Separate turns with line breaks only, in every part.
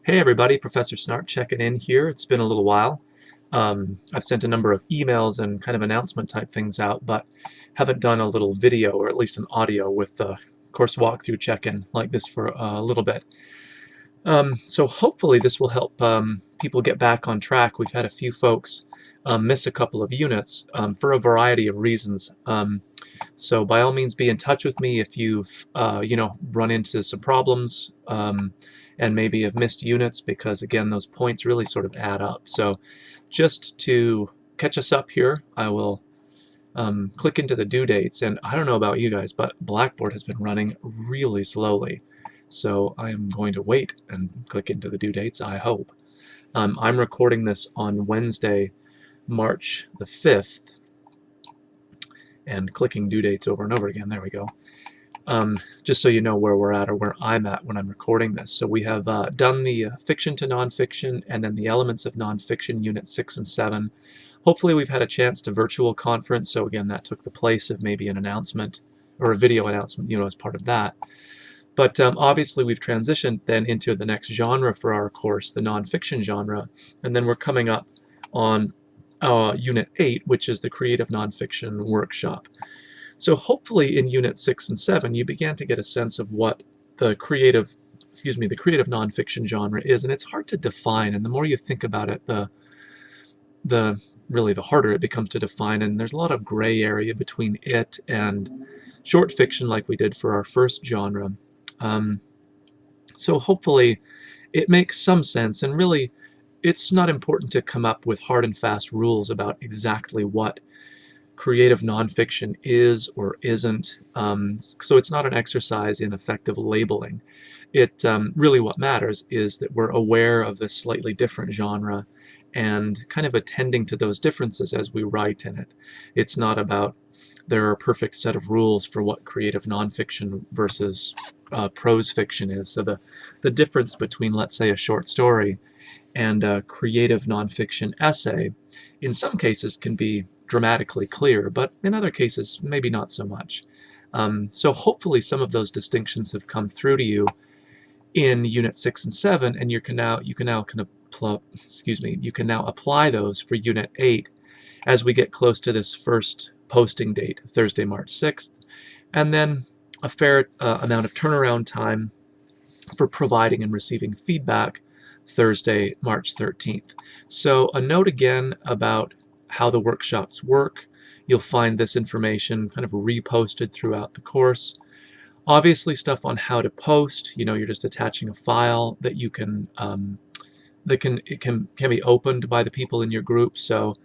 Hey everybody, Professor Snart checking in here. It's been a little while. I've sent a number of emails and kind of announcement type things out, but haven't done a little video or at least an audio with the course walkthrough check-in like this for a little bit. So hopefully this will help people get back on track. We've had a few folks miss a couple of units for a variety of reasons. So by all means, be in touch with me if you've run into some problems and maybe have missed units, because again, those points really sort of add up. So just to catch us up here, I will click into the due dates, and I don't know about you guys, but Blackboard has been running really slowly. So I am going to wait and click into the due dates, I hope. I'm recording this on Wednesday, March the 5th, and clicking due dates over and over again. There we go. Just so you know where we're at or where I'm at when I'm recording this. So we have done the fiction to nonfiction and then the elements of nonfiction, unit 6 and 7. Hopefully we've had a chance to virtual conference. So again, that took the place of maybe an announcement or a video announcement, as part of that. But obviously we've transitioned then into the next genre for our course, the nonfiction genre, and then we're coming up on Unit 8, which is the Creative Nonfiction Workshop. So hopefully in Unit 6 and 7 you began to get a sense of what the creative nonfiction genre is, and it's hard to define, and the more you think about it, really the harder it becomes to define, and there's a lot of gray area between it and short fiction like we did for our first genre. So hopefully it makes some sense, and really it's not important to come up with hard and fast rules about exactly what creative nonfiction is or isn't. So it's not an exercise in effective labeling. It really what matters is that we're aware of this slightly different genre and kind of attending to those differences as we write in it. It's not about there are a perfect set of rules for what creative nonfiction versus prose fiction is. So the difference between, let's say, a short story and a creative nonfiction essay in some cases can be dramatically clear, but in other cases maybe not so much. So hopefully some of those distinctions have come through to you in Unit 6 and 7, and you can now apply those for Unit 8 as we get close to this first posting date, Thursday, March 6th, and then a fair amount of turnaround time for providing and receiving feedback, Thursday, March 13th. So a note again about how the workshops work. You'll find this information kind of reposted throughout the course. Obviously stuff on how to post, you're just attaching a file that you can it can be opened by the people in your group. So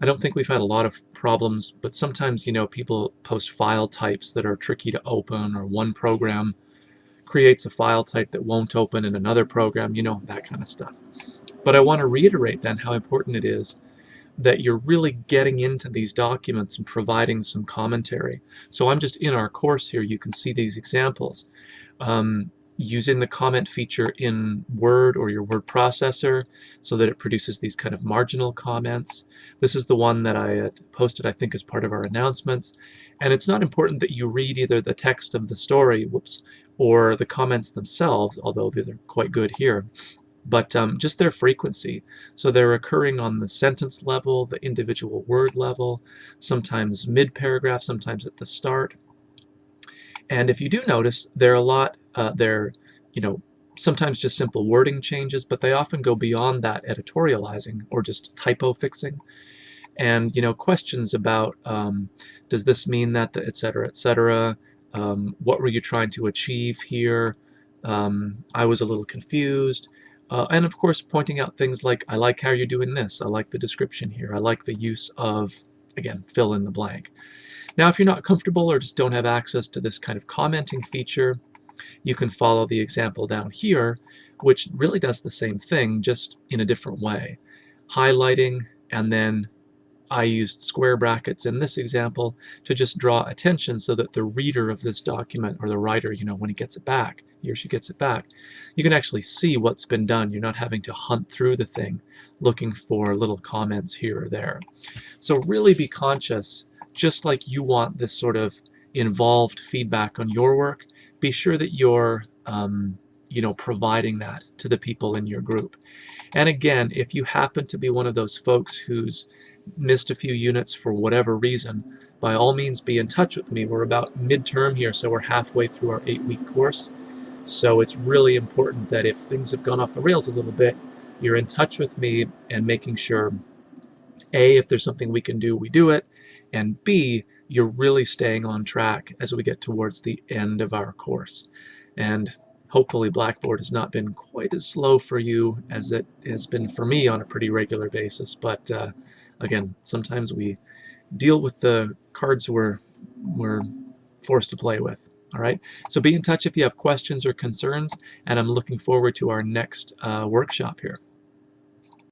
I don't think we've had a lot of problems, but sometimes people post file types that are tricky to open, or one program creates a file type that won't open in another program, that kind of stuff. But I want to reiterate then how important it is that you're really getting into these documents and providing some commentary. So I'm just in our course here, you can see these examples. Using the comment feature in Word or your word processor so that it produces these kind of marginal comments. This is the one that I had posted, I think, as part of our announcements. And it's not important that you read either the text of the story, or the comments themselves, although they're quite good here, but just their frequency. So they're occurring on the sentence level, the individual word level, sometimes mid-paragraph, sometimes at the start. And if you do notice, they're sometimes just simple wording changes, but they often go beyond that, editorializing or just typo fixing. And questions about does this mean that, et cetera, et cetera. What were you trying to achieve here? I was a little confused. And of course, pointing out things like, I like how you're doing this. I like the description here. I like the use of, again, fill in the blank. Now, if you're not comfortable or just don't have access to this kind of commenting feature, you can follow the example down here, which really does the same thing, just in a different way. Highlighting, and then I used square brackets in this example to just draw attention so that the reader of this document, or the writer, when he gets it back, he or she gets it back, you can actually see what's been done. You're not having to hunt through the thing looking for little comments here or there. So really be conscious, just like you want this sort of involved feedback on your work, be sure that you're providing that to the people in your group. And again, if you happen to be one of those folks who's missed a few units for whatever reason, by all means be in touch with me. We're about midterm here, so we're halfway through our 8-week course. So it's really important that if things have gone off the rails a little bit, you're in touch with me and making sure, A, if there's something we can do, we do it, and B, you're really staying on track as we get towards the end of our course. And hopefully Blackboard has not been quite as slow for you as it has been for me on a pretty regular basis. But again, sometimes we deal with the cards we're forced to play with. All right, so be in touch if you have questions or concerns, and I'm looking forward to our next workshop here.